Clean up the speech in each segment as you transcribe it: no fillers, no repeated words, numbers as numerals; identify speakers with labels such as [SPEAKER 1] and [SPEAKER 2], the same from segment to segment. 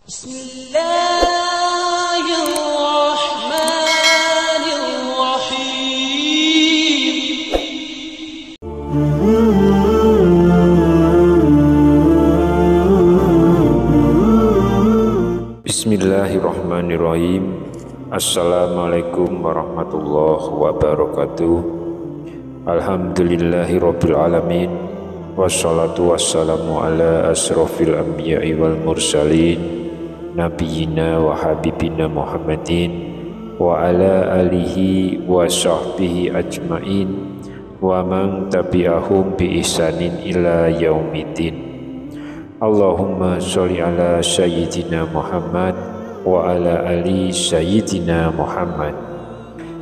[SPEAKER 1] Bismillahirrahmanirrahim.
[SPEAKER 2] Bismillahirrahmanirrahim. Assalamualaikum warahmatullahi wabarakatuh. Alhamdulillahirabbil alamin. Wassalatu wassalamu ala asrofil anbiya'i wal mursalin, nabiyina wa habibina Muhammadin wa ala alihi wa sahbihi ajmain wa man tabi'ahum bi ihsanin ila yaumiddin. Allahumma sholli ala sayyidina Muhammad wa ala ali sayyidina Muhammad.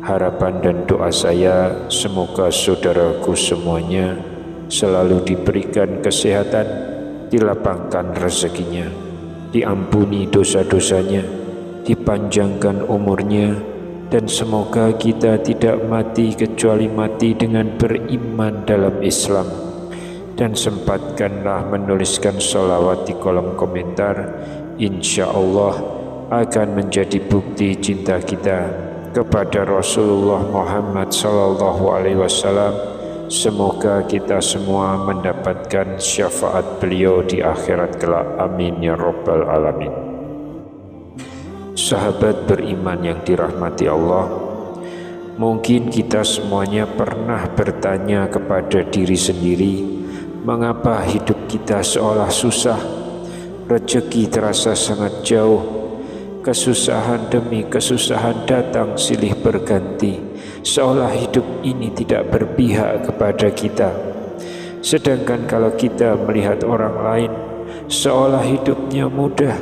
[SPEAKER 2] Harapan dan doa saya semoga saudaraku semuanya selalu diberikan kesehatan, dilapangkan rezekinya, diampuni dosa-dosanya, dipanjangkan umurnya, dan semoga kita tidak mati kecuali mati dengan beriman dalam Islam. Dan sempatkanlah menuliskan sholawat di kolom komentar. Insya Allah akan menjadi bukti cinta kita kepada Rasulullah Muhammad SAW. Semoga kita semua mendapatkan syafaat beliau di akhirat kelak. Amin ya rabbal alamin. Sahabat beriman yang dirahmati Allah, mungkin kita semuanya pernah bertanya kepada diri sendiri, mengapa hidup kita seolah susah, rezeki terasa sangat jauh, kesusahan demi kesusahan datang silih berganti, seolah hidup ini tidak berpihak kepada kita. Sedangkan kalau kita melihat orang lain, seolah hidupnya mudah,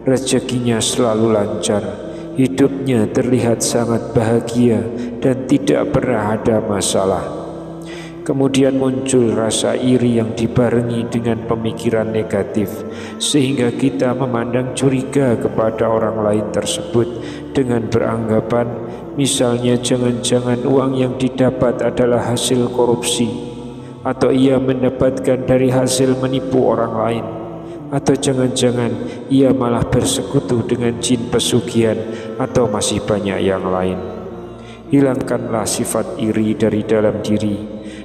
[SPEAKER 2] rezekinya selalu lancar, hidupnya terlihat sangat bahagia dan tidak pernah ada masalah. Kemudian muncul rasa iri yang dibarengi dengan pemikiran negatif, sehingga kita memandang curiga kepada orang lain tersebut dengan beranggapan misalnya jangan-jangan uang yang didapat adalah hasil korupsi, atau ia mendapatkan dari hasil menipu orang lain, atau jangan-jangan ia malah bersekutu dengan jin pesugihan, atau masih banyak yang lain. Hilangkanlah sifat iri dari dalam diri,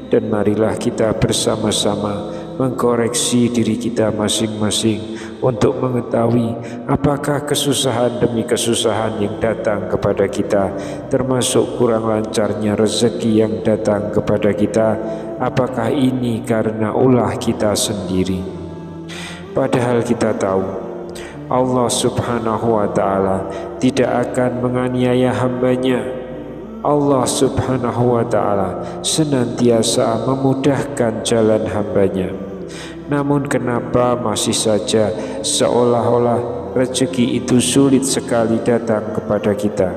[SPEAKER 2] dan marilah kita bersama-sama mengkoreksi diri kita masing-masing untuk mengetahui apakah kesusahan demi kesusahan yang datang kepada kita, termasuk kurang lancarnya rezeki yang datang kepada kita, apakah ini karena ulah kita sendiri. Padahal kita tahu Allah subhanahu wa ta'ala tidak akan menganiaya hambanya. Allah subhanahu wa ta'ala senantiasa memudahkan jalan hambanya. Namun kenapa masih saja seolah-olah rezeki itu sulit sekali datang kepada kita?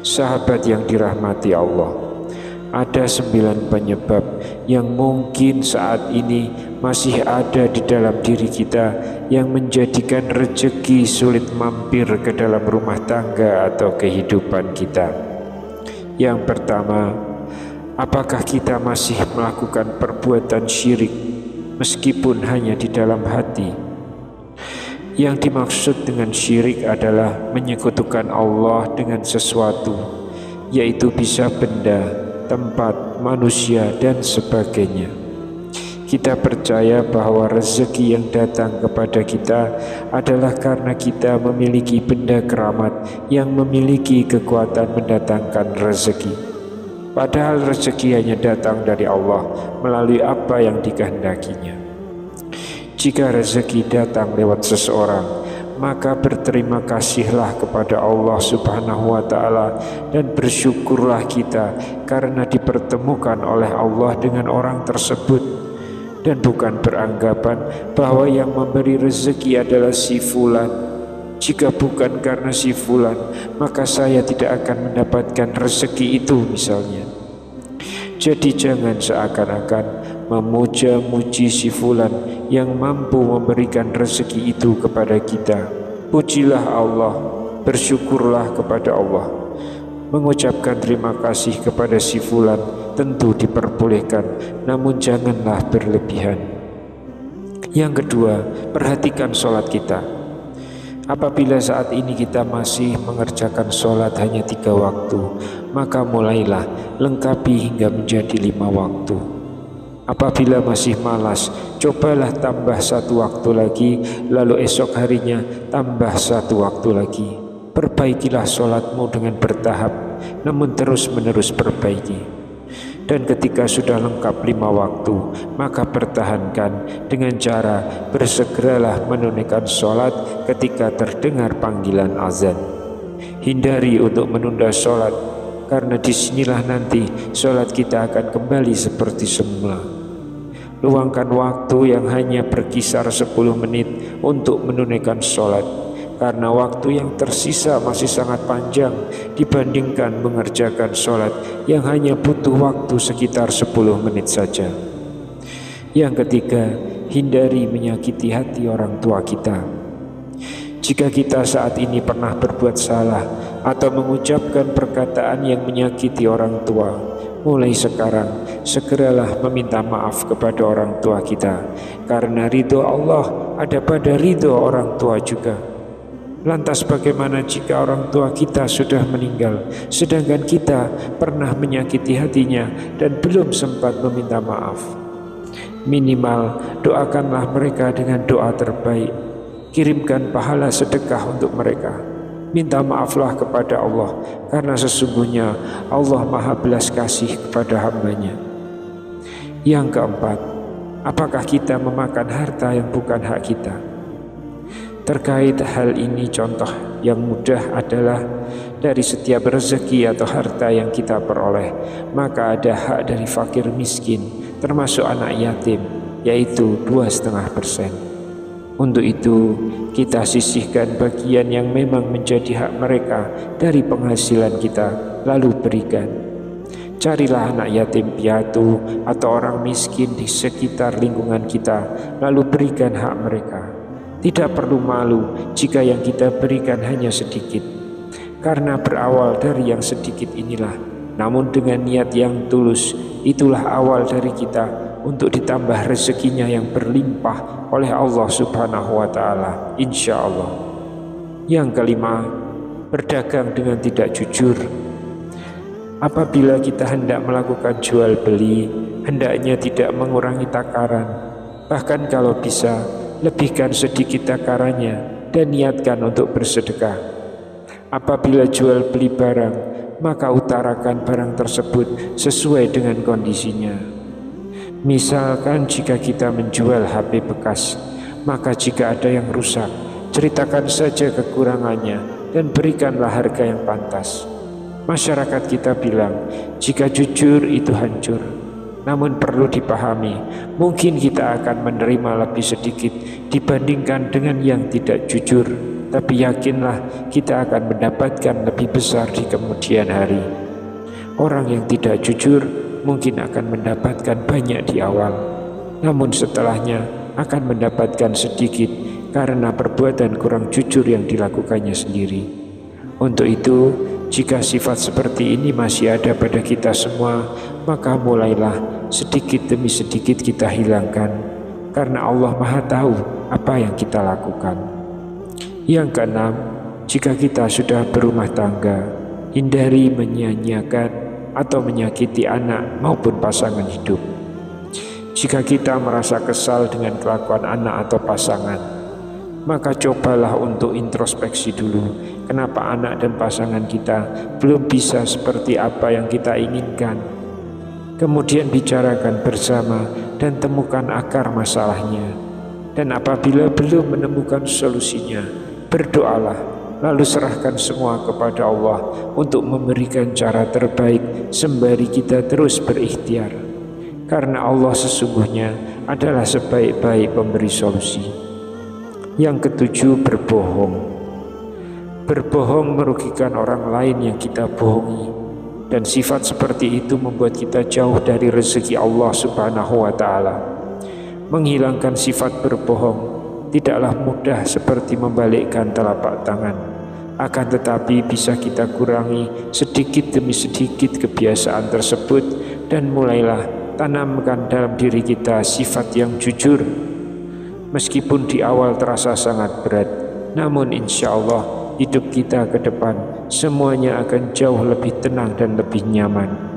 [SPEAKER 2] Sahabat yang dirahmati Allah, ada 9 penyebab yang mungkin saat ini masih ada di dalam diri kita yang menjadikan rezeki sulit mampir ke dalam rumah tangga atau kehidupan kita. Yang pertama, apakah kita masih melakukan perbuatan syirik meskipun hanya di dalam hati? Yang dimaksud dengan syirik adalah menyekutukan Allah dengan sesuatu, yaitu bisa benda, tempat, manusia, dan sebagainya. Kita percaya bahwa rezeki yang datang kepada kita adalah karena kita memiliki benda keramat yang memiliki kekuatan mendatangkan rezeki. Padahal rezeki hanya datang dari Allah melalui apa yang dikehendakinya. Jika rezeki datang lewat seseorang, maka berterima kasihlah kepada Allah subhanahu wa ta'ala dan bersyukurlah kita karena dipertemukan oleh Allah dengan orang tersebut. Dan bukan beranggapan bahwa yang memberi rezeki adalah si fulan. Jika bukan karena si fulan, maka saya tidak akan mendapatkan rezeki itu misalnya. Jadi jangan seakan-akan memuja-muji si fulan yang mampu memberikan rezeki itu kepada kita. Pujilah Allah, bersyukurlah kepada Allah. Mengucapkan terima kasih kepada si fulan tentu diperbolehkan, namun janganlah berlebihan. Yang kedua, perhatikan sholat kita. Apabila saat ini kita masih mengerjakan sholat hanya 3 waktu, maka mulailah lengkapi hingga menjadi 5 waktu. Apabila masih malas, cobalah tambah 1 waktu lagi, lalu esok harinya tambah 1 waktu lagi. Perbaikilah sholatmu dengan bertahap, namun terus-menerus perbaiki. Dan ketika sudah lengkap 5 waktu, maka pertahankan dengan cara bersegeralah menunaikan sholat ketika terdengar panggilan azan. Hindari untuk menunda sholat, karena disinilah nanti sholat kita akan kembali seperti semula. Luangkan waktu yang hanya berkisar 10 menit untuk menunaikan sholat, karena waktu yang tersisa masih sangat panjang dibandingkan mengerjakan sholat yang hanya butuh waktu sekitar 10 menit saja. Yang ketiga, hindari menyakiti hati orang tua kita. Jika kita saat ini pernah berbuat salah atau mengucapkan perkataan yang menyakiti orang tua, mulai sekarang segeralah meminta maaf kepada orang tua kita, karena ridho Allah ada pada ridho orang tua juga. Lantas bagaimana jika orang tua kita sudah meninggal, sedangkan kita pernah menyakiti hatinya dan belum sempat meminta maaf? Minimal doakanlah mereka dengan doa terbaik. Kirimkan pahala sedekah untuk mereka. Minta maaflah kepada Allah, karena sesungguhnya Allah Maha belas kasih kepada hambanya. Yang keempat, apakah kita memakan harta yang bukan hak kita? Terkait hal ini, contoh yang mudah adalah dari setiap rezeki atau harta yang kita peroleh, maka ada hak dari fakir miskin, termasuk anak yatim, yaitu 2,5%. Untuk itu, kita sisihkan bagian yang memang menjadi hak mereka dari penghasilan kita, lalu berikan. Carilah anak yatim piatu atau orang miskin di sekitar lingkungan kita, lalu berikan hak mereka. Tidak perlu malu jika yang kita berikan hanya sedikit, karena berawal dari yang sedikit inilah, namun dengan niat yang tulus, itulah awal dari kita untuk ditambah rezekinya yang berlimpah oleh Allah Subhanahu wa Ta'ala, insya Allah. Yang kelima, berdagang dengan tidak jujur. Apabila kita hendak melakukan jual beli, hendaknya tidak mengurangi takaran, bahkan kalau bisa lebihkan sedikit takarannya dan niatkan untuk bersedekah. Apabila jual beli barang, maka utarakan barang tersebut sesuai dengan kondisinya. Misalkan jika kita menjual HP bekas, maka jika ada yang rusak, ceritakan saja kekurangannya dan berikanlah harga yang pantas. Masyarakat kita bilang, jika jujur itu hancur. Namun perlu dipahami, mungkin kita akan menerima lebih sedikit dibandingkan dengan yang tidak jujur, tapi yakinlah kita akan mendapatkan lebih besar di kemudian hari. Orang yang tidak jujur mungkin akan mendapatkan banyak di awal, namun setelahnya akan mendapatkan sedikit karena perbuatan kurang jujur yang dilakukannya sendiri. Untuk itu, jika sifat seperti ini masih ada pada kita semua, maka mulailah sedikit demi sedikit kita hilangkan, karena Allah Maha tahu apa yang kita lakukan. Yang keenam, jika kita sudah berumah tangga, hindari menyia-nyiakan atau menyakiti anak maupun pasangan hidup. Jika kita merasa kesal dengan kelakuan anak atau pasangan, maka cobalah untuk introspeksi dulu, kenapa anak dan pasangan kita belum bisa seperti apa yang kita inginkan. Kemudian bicarakan bersama dan temukan akar masalahnya. Dan apabila belum menemukan solusinya, berdoalah, lalu serahkan semua kepada Allah untuk memberikan cara terbaik sembari kita terus berikhtiar. Karena Allah sesungguhnya adalah sebaik-baik pemberi solusi. Yang ketujuh, berbohong. Berbohong merugikan orang lain yang kita bohongi, dan sifat seperti itu membuat kita jauh dari rezeki Allah Subhanahu wa Ta'ala. Menghilangkan sifat berbohong tidaklah mudah seperti membalikkan telapak tangan, akan tetapi bisa kita kurangi sedikit demi sedikit kebiasaan tersebut, dan mulailah tanamkan dalam diri kita sifat yang jujur. Meskipun di awal terasa sangat berat, Namun insya Allah hidup kita ke depan semuanya akan jauh lebih tenang dan lebih nyaman.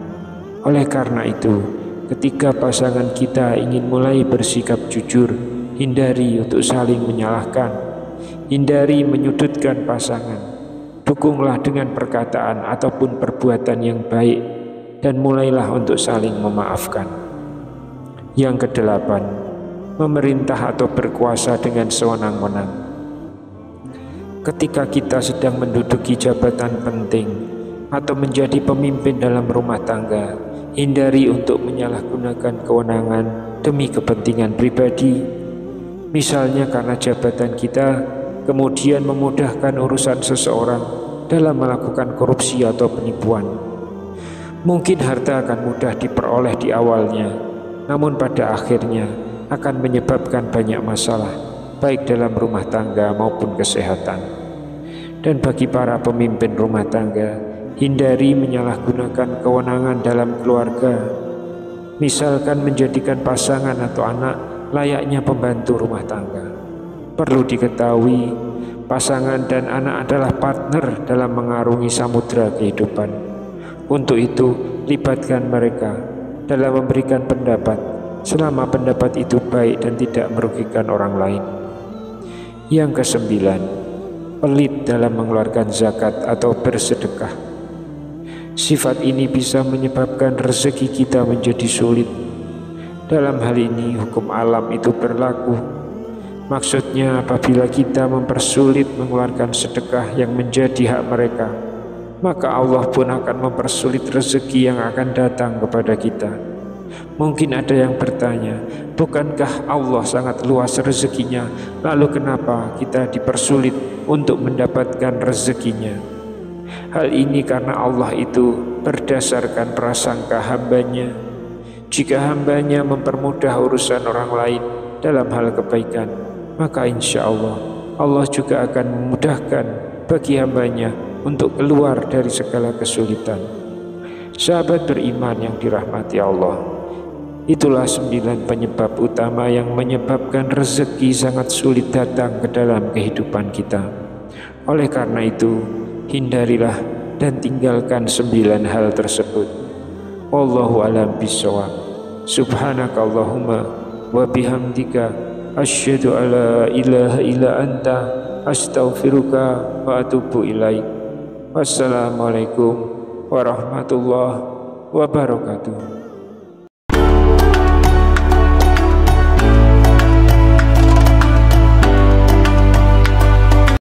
[SPEAKER 2] Oleh karena itu, ketika pasangan kita ingin mulai bersikap jujur, hindari untuk saling menyalahkan, hindari menyudutkan pasangan. Dukunglah dengan perkataan ataupun perbuatan yang baik dan mulailah untuk saling memaafkan. Yang kedelapan, memerintah atau berkuasa dengan sewenang-wenang. Ketika kita sedang menduduki jabatan penting atau menjadi pemimpin dalam rumah tangga, hindari untuk menyalahgunakan kewenangan demi kepentingan pribadi. Misalnya karena jabatan kita kemudian memudahkan urusan seseorang dalam melakukan korupsi atau penipuan. Mungkin harta akan mudah diperoleh di awalnya, namun pada akhirnya akan menyebabkan banyak masalah, baik dalam rumah tangga maupun kesehatan. Dan bagi para pemimpin rumah tangga, hindari menyalahgunakan kewenangan dalam keluarga. Misalkan menjadikan pasangan atau anak layaknya pembantu rumah tangga. Perlu diketahui, pasangan dan anak adalah partner dalam mengarungi samudera kehidupan. Untuk itu, libatkan mereka dalam memberikan pendapat selama pendapat itu baik dan tidak merugikan orang lain. Yang kesembilan, pelit dalam mengeluarkan zakat atau bersedekah. Sifat ini bisa menyebabkan rezeki kita menjadi sulit. Dalam hal ini hukum alam itu berlaku. Maksudnya apabila kita mempersulit mengeluarkan sedekah yang menjadi hak mereka, maka Allah pun akan mempersulit rezeki yang akan datang kepada kita. Mungkin ada yang bertanya, bukankah Allah sangat luas rezekinya, lalu kenapa kita dipersulit untuk mendapatkan rezekinya? Hal ini karena Allah itu berdasarkan prasangka hambanya. Jika hambanya mempermudah urusan orang lain dalam hal kebaikan, maka insya Allah Allah juga akan memudahkan bagi hambanya untuk keluar dari segala kesulitan. Sahabat beriman yang dirahmati Allah, itulah 9 penyebab utama yang menyebabkan rezeki sangat sulit datang ke dalam kehidupan kita. Oleh karena itu, hindarilah dan tinggalkan 9 hal tersebut. Wallahu a'lam bishawab. Subhanakallahumma wa bihamdika asyhadu alla ilaha illa anta astaghfiruka wa atubu ilaik. Wassalamualaikum warahmatullahi wabarakatuh.